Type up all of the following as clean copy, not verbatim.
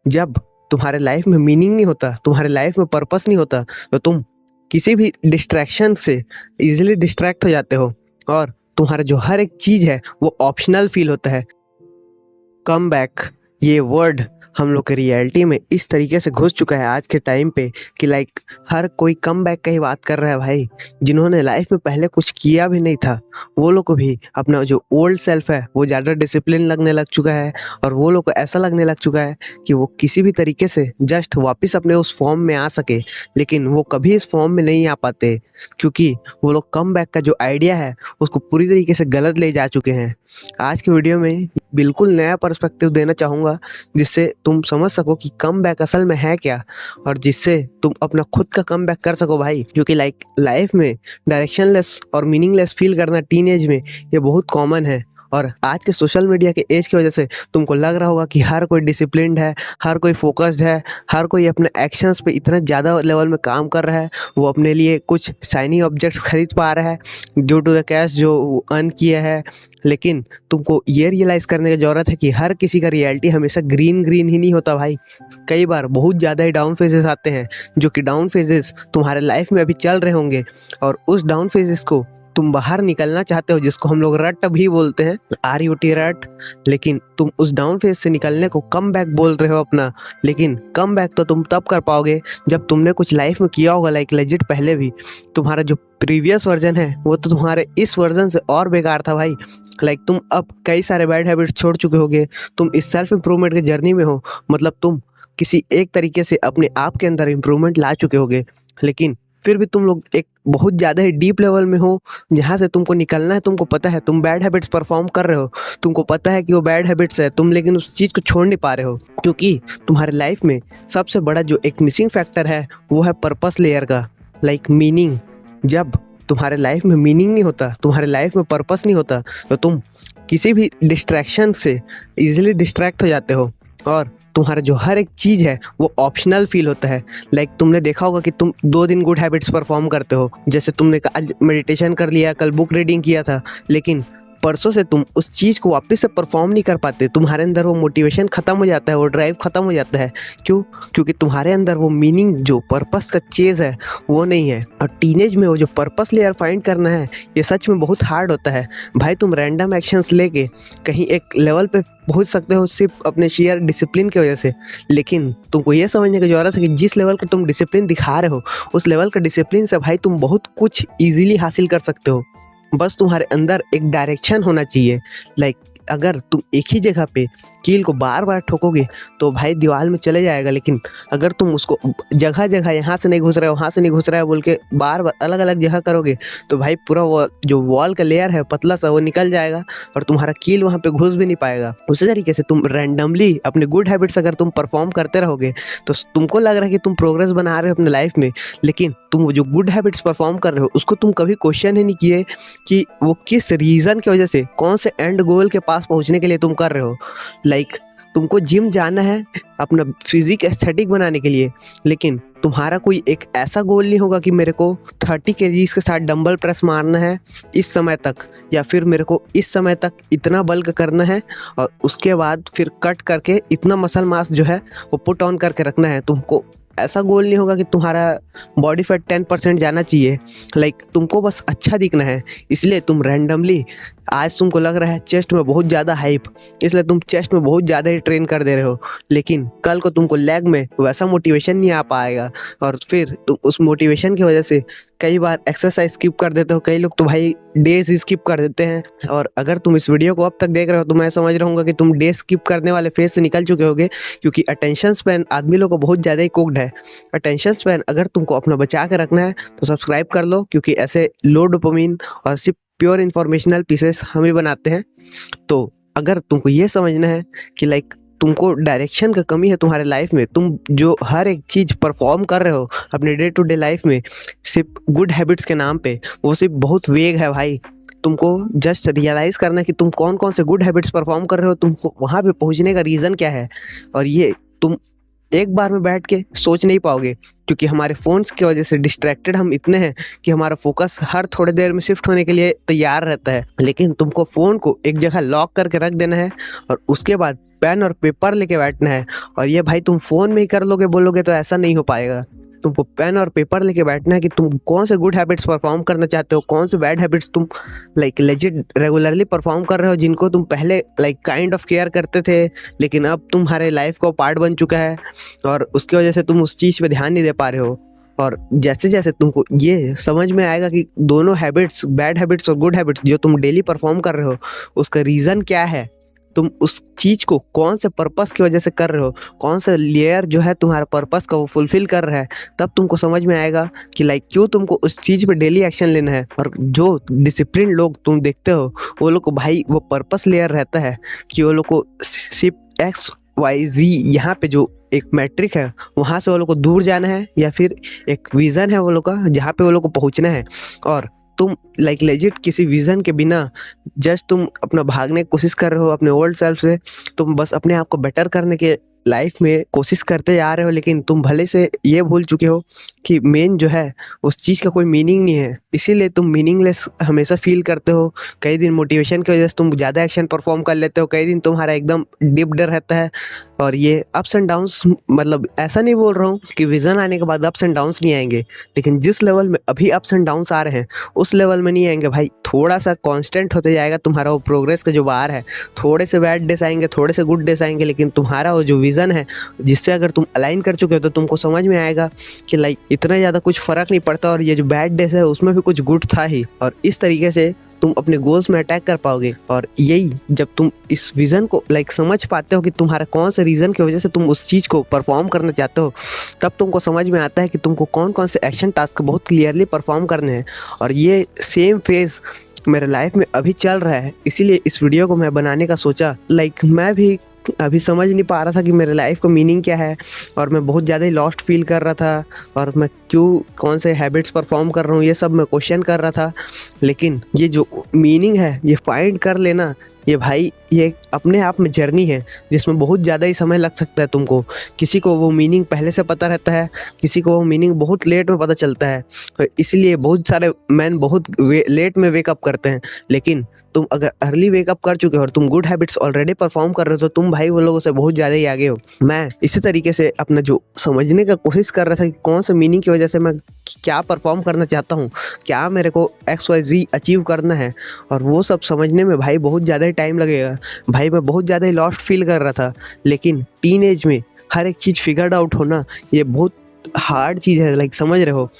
जब तुम्हारे लाइफ में मीनिंग नहीं होता, तुम्हारे लाइफ में पर्पस नहीं होता, तो तुम किसी भी डिस्ट्रैक्शन से इजीली डिस्ट्रैक्ट हो जाते हो और तुम्हारा जो हर एक चीज़ है वो ऑप्शनल फील होता है। कम बैक ये वर्ड हम लोग के रियलिटी में इस तरीके से घुस चुका है आज के टाइम पे कि लाइक हर कोई कम बैक का ही बात कर रहा है भाई। जिन्होंने लाइफ में पहले कुछ किया भी नहीं था वो लोग को भी अपना जो ओल्ड सेल्फ है वो ज़्यादा डिसिप्लिन लगने लग चुका है और वो लोग को ऐसा लगने लग चुका है कि वो किसी भी तरीके से जस्ट वापस अपने उस फॉर्म में आ सके, लेकिन वो कभी इस फॉर्म में नहीं आ पाते क्योंकि वो लोग कम बैक का जो आइडिया है उसको पूरी तरीके से गलत ले जा चुके हैं। आज की वीडियो में बिल्कुल नया पर्सपेक्टिव देना चाहूँगा जिससे तुम समझ सको कि कम बैक असल में है क्या और जिससे तुम अपना खुद का कम बैक कर सको भाई। क्योंकि लाइफ में डायरेक्शनलेस और मीनिंगलेस फील करना टीनेज में ये बहुत कॉमन है और आज के सोशल मीडिया के एज की वजह से तुमको लग रहा होगा कि हर कोई डिसिप्लिन्ड है, हर कोई फोकस्ड है, हर कोई अपने एक्शंस पे इतना ज़्यादा लेवल में काम कर रहा है, वो अपने लिए कुछ शाइनी ऑब्जेक्ट्स खरीद पा रहा है ड्यू टू द कैश जो अर्न किया है। लेकिन तुमको ये रियलाइज़ करने की ज़रूरत है कि हर किसी का रियलिटी हमेशा ग्रीन ग्रीन ही नहीं होता भाई। कई बार बहुत ज़्यादा ही डाउन फेजेस आते हैं जो कि डाउन फेजेस तुम्हारे लाइफ में अभी चल रहे होंगे और उस डाउन फेजेस को तुम बाहर निकलना चाहते हो जिसको हम लोग रट भी बोलते हैं, RUT रट। लेकिन तुम उस डाउन फेज से निकलने को कम बैक बोल रहे हो अपना, लेकिन कम बैक तो तुम तब कर पाओगे जब तुमने कुछ लाइफ में किया होगा लाइक लेजिट पहले भी। तुम्हारा जो प्रीवियस वर्जन है वो तो तुम्हारे इस वर्जन से और बेकार था भाई। लाइक तुम अब कई सारे बैड हैबिट्स छोड़ चुके होगे, तुम इस सेल्फ इम्प्रूवमेंट की जर्नी में हो, मतलब तुम किसी एक तरीके से अपने आप के अंदर इम्प्रूवमेंट ला चुके होगे। लेकिन फिर भी तुम लोग एक बहुत ज़्यादा ही डीप लेवल में हो जहाँ से तुमको निकलना है। तुमको पता है तुम बैड हैबिट्स परफॉर्म कर रहे हो, तुमको पता है कि वो बैड हैबिट्स है तुम, लेकिन उस चीज़ को छोड़ नहीं पा रहे हो क्योंकि तुम्हारे लाइफ में सबसे बड़ा जो एक मिसिंग फैक्टर है वो है पर्पस लेयर का, लाइक मीनिंग। जब तुम्हारे लाइफ में मीनिंग नहीं होता, तुम्हारे लाइफ में पर्पस नहीं होता, तो तुम किसी भी डिस्ट्रैक्शन से इजीली डिस्ट्रैक्ट हो जाते हो और तुम्हारा जो हर एक चीज़ है वो ऑप्शनल फील होता है। लाइक तुमने देखा होगा कि तुम 2 दिन गुड हैबिट्स परफॉर्म करते हो, जैसे तुमने आज मेडिटेशन कर लिया, कल बुक रीडिंग किया था, लेकिन परसों से तुम उस चीज़ को वापस से परफॉर्म नहीं कर पाते। तुम्हारे अंदर वो मोटिवेशन ख़त्म हो जाता है, वो ड्राइव ख़त्म हो जाता है। क्यों? क्योंकि तुम्हारे अंदर वो मीनिंग जो पर्पस का चेज़ है वो नहीं है। और टीनेज में वो जो पर्पस लेयर फाइंड करना है ये सच में बहुत हार्ड होता है भाई। तुम रैंडम एक्शंस लेके कहीं एक लेवल पे पहुंच सकते हो सिर्फ अपने शेयर डिसिप्लिन की वजह से, लेकिन तुमको ये समझने की ज़रूरत है कि जिस लेवल का तुम डिसिप्लिन दिखा रहे हो उस लेवल का डिसिप्लिन से भाई तुम बहुत कुछ ईजिली हासिल कर सकते हो। बस तुम्हारे अंदर एक डायरेक्शन होना चाहिए। लाइक अगर तुम एक ही जगह पे कील को बार बार ठोकोगे तो भाई दीवार में चले जाएगा, लेकिन अगर तुम उसको जगह जगह यहाँ से नहीं घुस रहा है वहाँ से नहीं घुस रहा है बोल के बार बार अलग अलग जगह करोगे तो भाई पूरा वो जो वॉल का लेयर है पतला सा वो निकल जाएगा और तुम्हारा कील वहाँ पे घुस भी नहीं पाएगा। उसी तरीके से तुम रैंडमली अपने गुड हैबिट्स अगर तुम परफॉर्म करते रहोगे तो तुमको लग रहा है कि तुम प्रोग्रेस बना रहे हो अपने लाइफ में, लेकिन तुम जो गुड हैबिट्स परफॉर्म कर रहे हो उसको तुम कभी क्वेश्चन ही नहीं किए कि वो किस रीज़न की वजह से, कौन से एंड गोल के पास पहुंचने के लिए तुम कर रहे हो। लाइक तुमको जिम जाना है अपना फिजिक एस्थेटिक बनाने के लिए, लेकिन तुम्हारा कोई एक ऐसा गोल नहीं होगा कि मेरे को 30 kgs के साथ डंबल प्रेस मारना है इस समय तक, या फिर मेरे को इस समय तक इतना बल्क करना है और उसके बाद फिर कट करके इतना मसल मास जो है वो पुट ऑन करके रखना है। तुमको ऐसा गोल नहीं होगा कि तुम्हारा बॉडी फैट 10% जाना चाहिए। लाइक तुमको बस अच्छा दिखना है, इसलिए तुम रैंडमली आज तुमको लग रहा है चेस्ट में बहुत ज़्यादा हाइप, इसलिए तुम चेस्ट में बहुत ज़्यादा ही ट्रेन कर दे रहे हो, लेकिन कल को तुमको लेग में वैसा मोटिवेशन नहीं आ पाएगा और फिर तुम उस मोटिवेशन की वजह से कई बार एक्सरसाइज स्किप कर देते हो। कई लोग तो भाई डेज स्किप कर देते हैं। और अगर तुम इस वीडियो को अब तक देख रहे हो तो मैं समझ रहा हूँ कि तुम डे स्किप करने वाले फेज से निकल चुके होगे, क्योंकि अटेंशन स्पैन आदमी लोग को बहुत ज़्यादा ही कुक्ड है। अटेंशन स्पैन अगर तुमको अपना बचा के रखना है तो सब्सक्राइब कर लो, क्योंकि ऐसे लो डोपामिन और सिर्फ प्योर इन्फॉर्मेशनल पीसेस हम ही बनाते हैं। तो अगर तुमको ये समझना है कि लाइक तुमको डायरेक्शन का कमी है तुम्हारे लाइफ में, तुम जो हर एक चीज़ परफॉर्म कर रहे हो अपने डे टू डे लाइफ में सिर्फ गुड हैबिट्स के नाम पे, वो सिर्फ बहुत वेग है भाई। तुमको जस्ट रियलाइज़ करना है कि तुम कौन कौन से गुड हैबिट्स परफॉर्म कर रहे हो, तुमको वहाँ पे पहुँचने का रीज़न क्या है। और ये तुम एक बार में बैठ के सोच नहीं पाओगे, क्योंकि हमारे फ़ोन्स की वजह से डिस्ट्रैक्टेड हम इतने हैं कि हमारा फोकस हर थोड़ी देर में शिफ्ट होने के लिए तैयार रहता है। लेकिन तुमको फ़ोन को एक जगह लॉक करके रख देना है और उसके बाद पेन और पेपर लेके बैठना है। और ये भाई तुम फ़ोन में ही कर लोगे बोलोगे तो ऐसा नहीं हो पाएगा। तुमको पेन और पेपर लेके बैठना है कि तुम कौन से गुड हैबिट्स परफॉर्म करना चाहते हो, कौन से बैड हैबिट्स तुम लाइक लेजिट रेगुलरली परफॉर्म कर रहे हो, जिनको तुम पहले लाइक काइंड ऑफ केयर करते थे लेकिन अब तुम्हारे लाइफ का पार्ट बन चुका है और उसकी वजह से तुम उस चीज़ पे ध्यान नहीं दे पा रहे हो। और जैसे जैसे तुमको ये समझ में आएगा कि दोनों हैबिट्स, बैड हैबिट्स और गुड हैबिट्स जो तुम डेली परफॉर्म कर रहे हो, उसका रीज़न क्या है, तुम उस चीज़ को कौन से पर्पस की वजह से कर रहे हो, कौन सा लेयर जो है तुम्हारा पर्पस का वो फुलफिल कर रहा है, तब तुमको समझ में आएगा कि लाइक क्यों तुमको उस चीज़ पे डेली एक्शन लेना है। और जो डिसिप्लिन लोग तुम देखते हो वो लोग को भाई वो पर्पस लेयर रहता है कि वो लोग को सिर्फ XYZ यहाँ पे जो एक मैट्रिक है वहाँ से वो लोग को दूर जाना है, या फिर एक विज़न है वो लोग का जहाँ पे वो लोग को पहुँचना है। और तुम लाइक लेजिट किसी विज़न के बिना जस्ट तुम अपना भागने की कोशिश कर रहे हो अपने ओल्ड सेल्फ से। तुम बस अपने आप को बेटर करने के लाइफ में कोशिश करते जा रहे हो, लेकिन तुम भले से ये भूल चुके हो कि मेन जो है उस चीज़ का कोई मीनिंग नहीं है। इसीलिए तुम मीनिंगलेस हमेशा फील करते हो। कई दिन मोटिवेशन की वजह से तुम ज़्यादा एक्शन परफॉर्म कर लेते हो, कई दिन तुम्हारा एकदम डिप्ड रहता है। और ये अप्स एंड डाउन्स, मतलब ऐसा नहीं बोल रहा हूँ कि विज़न आने के बाद अप्स एंड डाउन्स नहीं आएंगे, लेकिन जिस लेवल में अभी अप्स एंड डाउन्स आ रहे हैं उस लेवल में नहीं आएंगे भाई। थोड़ा सा कांस्टेंट होते जाएगा तुम्हारा वो प्रोग्रेस का जो बार है। थोड़े से बैड डेज आएंगे, थोड़े से गुड डेज आएंगे, लेकिन तुम्हारा वो जो विज़न है जिससे अगर तुम अलाइन कर चुके हो तो तुमको समझ में आएगा कि लाइक इतना ज़्यादा कुछ फ़र्क नहीं पड़ता और ये जो बैड डेज है उसमें भी कुछ गुड था ही। और इस तरीके से तुम अपने गोल्स में अटैक कर पाओगे। और यही जब तुम इस विज़न को लाइक समझ पाते हो कि तुम्हारा कौन से रीज़न की वजह से तुम उस चीज़ को परफॉर्म करना चाहते हो, तब तुमको समझ में आता है कि तुमको कौन कौन से एक्शन टास्क बहुत क्लियरली परफॉर्म करने हैं। और ये सेम फेज़ मेरे लाइफ में अभी चल रहा है, इसीलिए इस वीडियो को मैं बनाने का सोचा। लाइक मैं भी अभी समझ नहीं पा रहा था कि मेरे लाइफ का मीनिंग क्या है, और मैं बहुत ज़्यादा ही लॉस्ट फील कर रहा था, और मैं क्यों कौन से हैबिट्स परफॉर्म कर रहा हूँ ये सब मैं क्वेश्चन कर रहा था। लेकिन ये जो मीनिंग है ये फाइंड कर लेना, ये भाई ये अपने आप में जर्नी है जिसमें बहुत ज़्यादा ही समय लग सकता है तुमको। किसी को वो मीनिंग पहले से पता रहता है, किसी को वो मीनिंग बहुत लेट में पता चलता है। तो इसलिए बहुत सारे मैन बहुत लेट में वेकअप करते हैं। लेकिन तुम अगर अर्ली वेकअप कर चुके हो और तुम गुड हैबिट्स ऑलरेडी परफॉर्म कर रहे हो तो तुम भाई वो लोगों से बहुत ज़्यादा ही आगे हो। मैं इसी तरीके से अपना जो समझने का कोशिश कर रहा था कि कौन सा मीनिंग की वजह से मैं क्या परफॉर्म करना चाहता हूँ, क्या मेरे को XYZ अचीव करना है, और वो सब समझने में भाई बहुत ज़्यादा ही टाइम लगेगा। भाई मैं बहुत ज़्यादा ही लॉस्ट फील कर रहा था। लेकिन टीन एज में हर एक चीज़ फिगर्ड आउट होना ये बहुत हार्ड चीज़ है, लाइक समझ रहे हो,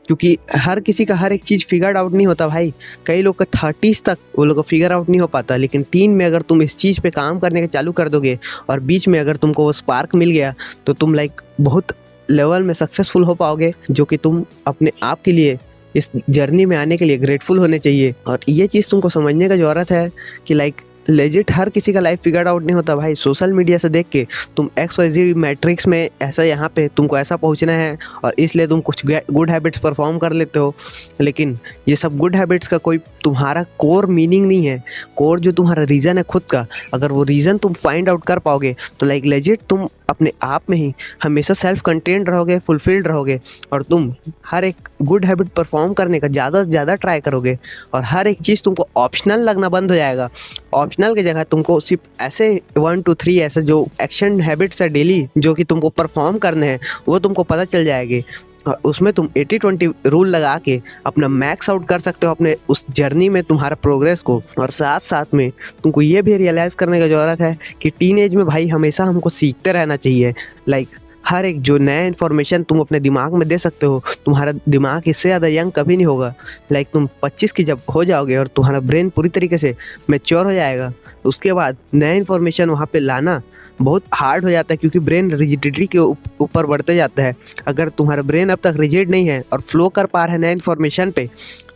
क्योंकि हर किसी का हर एक चीज़ फिगर्ड आउट नहीं होता भाई। कई लोग का 30s तक वो लोग का फिगर आउट नहीं हो पाता। लेकिन टीन में अगर तुम इस चीज़ पे काम करने के चालू कर दोगे और बीच में अगर तुमको वो स्पार्क मिल गया तो तुम लाइक बहुत लेवल में सक्सेसफुल हो पाओगे, जो कि तुम अपने आप के लिए इस जर्नी में आने के लिए ग्रेटफुल होने चाहिए। और ये चीज़ तुमको समझने का ज़रूरत है कि लाइक लेजिट हर किसी का लाइफ फिगर्ड आउट नहीं होता भाई। सोशल मीडिया से देख के तुम XYZ मैट्रिक्स में ऐसा यहाँ पे तुमको ऐसा पहुँचना है और इसलिए तुम कुछ गुड हैबिट्स परफॉर्म कर लेते हो। लेकिन ये सब गुड हैबिट्स का कोई तुम्हारा कोर मीनिंग नहीं है। कोर जो तुम्हारा रीज़न है खुद का, अगर वो रीज़न तुम फाइंड आउट कर पाओगे तो लाइक लेजिट तुम अपने आप में ही हमेशा सेल्फ कंटेंट रहोगे, फुलफिल्ड रहोगे, और तुम हर एक गुड हैबिट परफॉर्म करने का ज़्यादा से ज़्यादा ट्राई करोगे। और हर एक चीज़ तुमको ऑप्शनल लगना बंद हो जाएगा। ऑप्शनल की जगह तुमको सिर्फ ऐसे 1 to 3 ऐसे जो एक्शन हैबिट्स है डेली जो कि तुमको परफॉर्म करने हैं वो तुमको पता चल जाएगी। और उसमें तुम 80-20 रूल लगा के अपना मैक्स आउट कर सकते हो अपने उस जर्नी में तुम्हारा प्रोग्रेस को। और साथ साथ में तुमको ये भी रियलाइज़ करने का ज़रूरत है कि टीन एज में भाई हमेशा हमको सीखते रहना चाहिए। लाइक हर एक जो नया इन्फॉर्मेशन तुम अपने दिमाग में दे सकते हो, तुम्हारा दिमाग इससे ज़्यादा यंग कभी नहीं होगा। लाइक तुम 25 की जब हो जाओगे और तुम्हारा ब्रेन पूरी तरीके से मैच्योर हो जाएगा, उसके बाद नया इन्फॉर्मेशन वहाँ पे लाना बहुत हार्ड हो जाता है, क्योंकि ब्रेन रिजिडिटी के ऊपर बढ़ते जाता है। अगर तुम्हारा ब्रेन अब तक रिजिड नहीं है और फ्लो कर पा रहा है नए इन्फॉर्मेशन पे,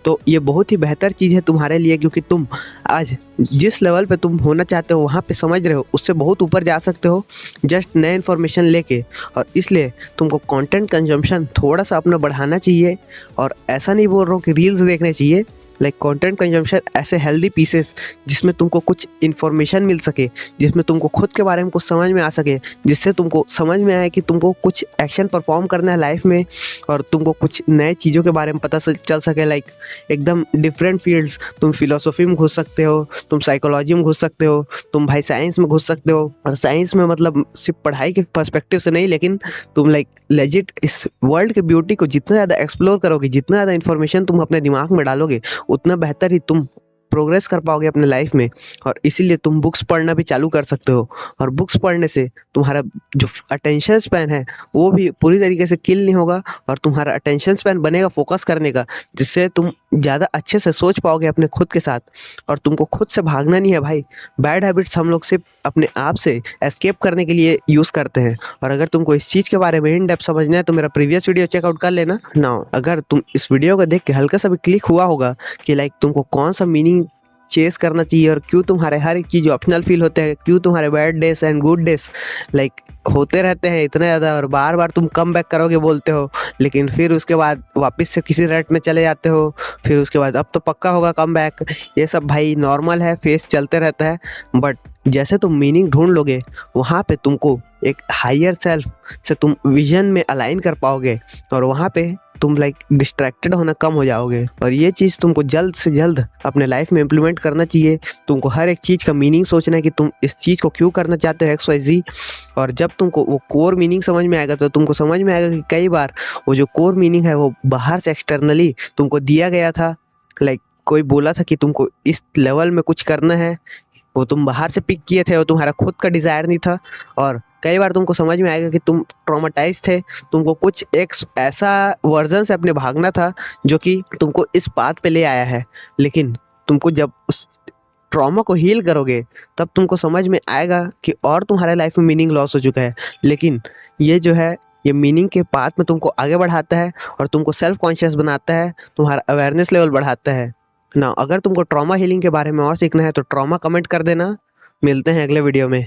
तो ये बहुत ही बेहतर चीज़ है तुम्हारे लिए, क्योंकि तुम आज जिस लेवल पे तुम होना चाहते हो वहाँ पे समझ रहे हो उससे बहुत ऊपर जा सकते हो जस्ट नए इन्फॉर्मेशन लेके। और इसलिए तुमको कंटेंट कंजम्पशन थोड़ा सा अपना बढ़ाना चाहिए। और ऐसा नहीं बोल रहा हूँ कि रील्स देखने चाहिए, लाइक कंटेंट कंजम्पशन ऐसे हेल्दी पीसेस जिसमें तुमको कुछ इन्फॉर्मेशन मिल सके, जिसमें तुमको खुद के बारे में कुछ समझ में आ सके, जिससे तुमको समझ में आए कि तुमको कुछ एक्शन परफॉर्म करना है लाइफ में और तुमको कुछ नए चीज़ों के बारे में पता चल सके। लाइक एकदम डिफरेंट फील्ड्स, तुम फिलोसफी में घुस सकते हो, तुम साइकोलॉजी में घुस सकते हो, तुम भाई साइंस में घुस सकते हो। और साइंस में मतलब सिर्फ पढ़ाई के पर्सपेक्टिव से नहीं, लेकिन तुम लाइक लेजिट इस वर्ल्ड के ब्यूटी को जितना ज़्यादा एक्सप्लोर करोगे, जितना ज़्यादा इन्फॉर्मेशन तुम अपने दिमाग में डालोगे, उतना बेहतर ही तुम प्रोग्रेस कर पाओगे अपने लाइफ में। और इसीलिए तुम बुक्स पढ़ना भी चालू कर सकते हो। और बुक्स पढ़ने से तुम्हारा जो अटेंशन स्पैन है वो भी पूरी तरीके से किल नहीं होगा, और तुम्हारा अटेंशन स्पैन बनेगा फोकस करने का, जिससे तुम ज़्यादा अच्छे से सोच पाओगे अपने खुद के साथ। और तुमको खुद से भागना नहीं है भाई। बैड हैबिट्स हम लोग सिर्फ अपने आप से एस्केप करने के लिए यूज़ करते हैं। और अगर तुमको इस चीज़ के बारे में इन डेप्थ समझना है तो मेरा प्रीवियस वीडियो चेकआउट कर लेना ना। अगर तुम इस वीडियो को देख के हल्का सा भी क्लिक हुआ होगा कि लाइक तुमको कौन सा मीनिंग चेस करना चाहिए, और क्यों तुम्हारे हर एक चीज़ ऑप्शनल फील होते हैं, क्यों तुम्हारे bad days and good days like होते रहते हैं इतने ज़्यादा, और बार बार तुम कम बैक करोगे बोलते हो, लेकिन फिर उसके बाद वापस से किसी रेट में चले जाते हो, फिर उसके बाद अब तो पक्का होगा कम बैक। ये सब भाई नॉर्मल है, फेस चलते रहता है। बट जैसे तुम मीनिंग ढूंढ लोगे, वहाँ पे तुमको एक हायर सेल्फ से तुम विजन में अलाइन कर पाओगे, और वहाँ पे तुम लाइक डिस्ट्रैक्टेड होना कम हो जाओगे। और ये चीज़ तुमको जल्द से जल्द अपने लाइफ में इम्प्लीमेंट करना चाहिए। तुमको हर एक चीज़ का मीनिंग सोचना है कि तुम इस चीज़ को क्यों करना चाहते हो, XYZ। और जब तुमको वो कोर मीनिंग समझ में आएगा तो तुमको समझ में आएगा कि कई बार वो जो कोर मीनिंग है वो बाहर से एक्सटर्नली तुमको दिया गया था। लाइक कोई बोला था कि तुमको इस लेवल में कुछ करना है, वो तुम बाहर से पिक किए थे, वो तुम्हारा खुद का डिज़ायर नहीं था। और कई बार तुमको समझ में आएगा कि तुम ट्रॉमेटाइज थे, तुमको कुछ एक ऐसा वर्जन से अपने भागना था जो कि तुमको इस बात पे ले आया है। लेकिन तुमको जब उस ट्रॉमा को हील करोगे तब तुमको समझ में आएगा कि और तुम्हारे लाइफ में मीनिंग लॉस हो चुका है। लेकिन ये जो है, ये मीनिंग के पाथ में तुमको आगे बढ़ाता है और तुमको सेल्फ कॉन्शियस बनाता है, तुम्हारा अवेयरनेस लेवल बढ़ाता है ना। अगर तुमको ट्रॉमा हीलिंग के बारे में और सीखना है तो ट्रॉमा कमेंट कर देना। मिलते हैं अगले वीडियो में।